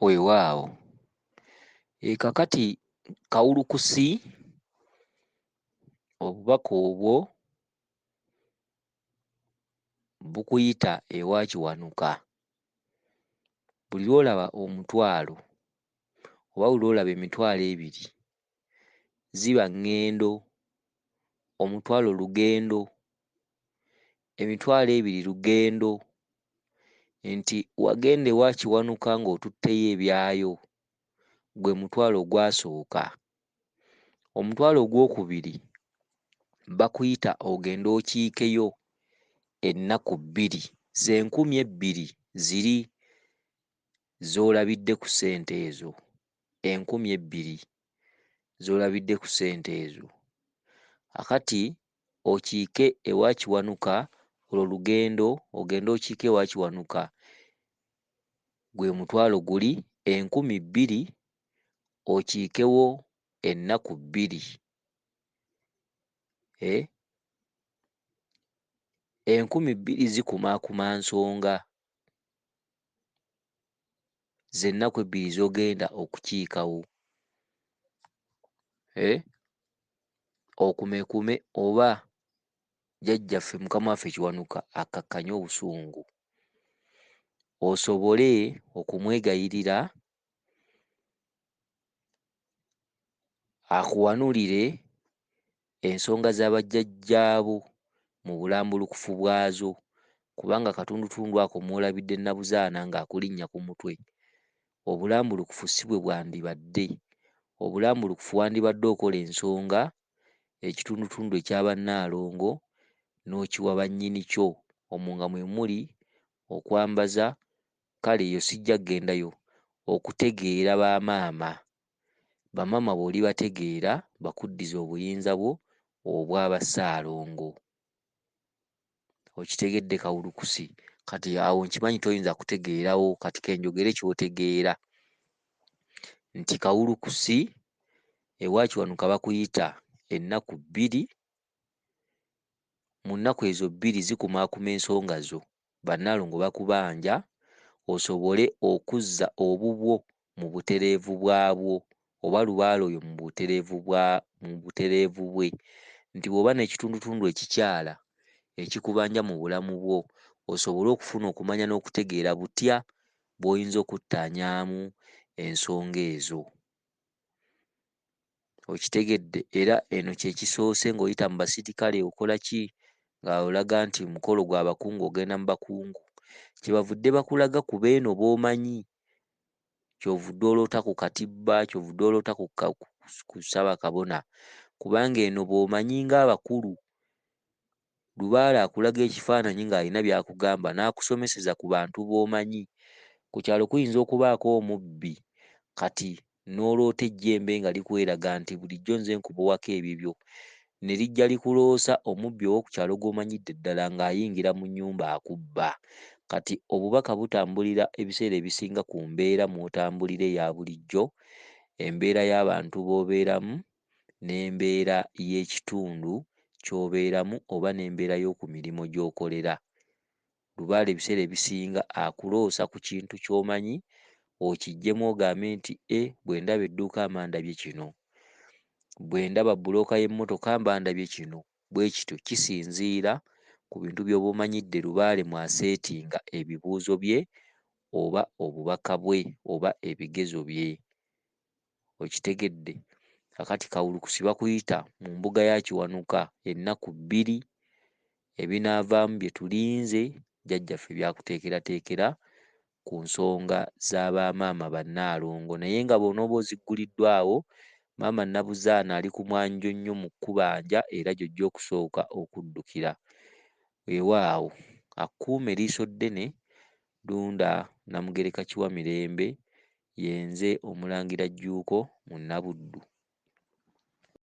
Weewaawo. Kakati kawulukusi obubaka obwo bukuyita ewa kiwanuka. Buli lw'olaba omutwalo oba buli lw'olaba emitwalo ebiri ziba ŋŋendo, omutwalo lugendo, emitwalo ebiri lugendo, nti wagenda ewa kiwanuka ng'otutteyo ebyayo, gwe mutwalo gwasooka. Omutwalo ogwokubiri bakuyita ogende okiikeyo ennaku 2, ze 2000 ziri z'olabidde ku ssente ezo, 2000 z'olabidde ku ssente ezo. Kakati okiike ewa kiwanuka, olwo lugendo ogende okiike ewa kiwanuka, gwe mutwalo guli 2000 okiikewo ennaku 2. 2000 zikumaakuma nsonga z'ennaku 2 z'ogenda okukiikawo. Okumekume oba jjajjaffe mukama waffe Kiwanuka akakkanye obusungu, osobole okumwegayirira akuwanulire ensonga z'abajjajjaabo mu bulambulukufu bwazo, kubanga katundutundu ako mw'olabidde Nnabuzaana ng'akulinnya ku mutwe. Obulambulukufu si bwe bwandibadde. Obulambulukufu wandibadde okola ensonga ekitundutundu eky'Abannaalongo n'okiwa bannyini kyo, omwo nga mwe muli okwambaza, kale eyo sijja kgendayo, okutegeera bamaama. Bamaama bw'olibategeera bakuddize obuyinza bwo obw'Abassaalongo. Okitegedde kawulukusi? Kati awo nkimanyi toyinza kutegeerawo, kati kenjogere ky'otegeera nti kawulukusi ewa Kiwanuka bakuyita ennaku 2, mu nnaku ezo 2 zikumaakuma ensonga zo, Bannaalongo bakubanja osobole okuzza obubwo mu butereevu bwabwo, oba lubaale oyo mu butereevu bwe, nti bw'oba n'ekitundutundu ekikyala ekikubanja mu bulamu bwo, osobole okufuna okumanya n'okutegeera butya bw'oyinza okuttaanyaamu ensonga ezo. Okitegedde? Era eno kye kisoose ng'oyita mu basirikale okola ki? Nga olaga nti mukolo gwa bakungu ogenda mu bakungu. Kyebavudde bakulaga ku beeno b'omanyi. Ky'ovudde oloota ku Katibba, ky'ovudde oloota ku Ssaabakabona, kubanga eno b'omanyi ng'abakulu. Lubaale akulaga ekifaananyi ng'alina by'akugamba n'akusomeseza ku bantu b'omanyi. Ku kyalo kuyinza okubaako omubbi, kati n'oloota ejjembe nga likweraga nti bulijjo nze nkubowako ebibyo, ne lijja likuloosa omubbi ow'oku kyalo gw'omanyidde ddala ng'ayingira mu nnyumba akubba. Kati obubaka butambulira ebiseera ebisinga ku mbeera mw'otambulira eya bulijjo, embeera y'abantu b'obeeramu n'embeera y'ekitundu ky'obeeramu oba n'embeera y'oku mirimu gy'okolera. Lubaale ebiseera ebisinga akuloosa ku kintu ky'omanyi, okiggyemu ogambe nti bwe ndaba edduuka ambandabye kino, bwe ndaba bbulooka y'emmotoka ambandabye kino. Bwe kityo kisinziira ku bintu by'oba omanyidde Lubaale mwaseetinga ebibuuzo bye oba obubaka bwe oba ebigezo bye. Okitegedde? Kakati kawulukusi bakuyita mu mbuga ya Kiwanuka ennaku 2, ebinaavaamu bye tulinze jjajjaffe byakuteekerateekera ku nsonga z'abamaama Bannaalongo, naye nga bw'onooba ozigguliddwawo, maama Nnabuzaana ali ku mwanjo nnyo mu kkubanja era gy'ojja okusooka okuddukira. Weewaawo, akkuuma eriiso ddene, Lunda Namugereka Kiwamirembe, ye nze Omulangira Jjuuko Munnabuddu.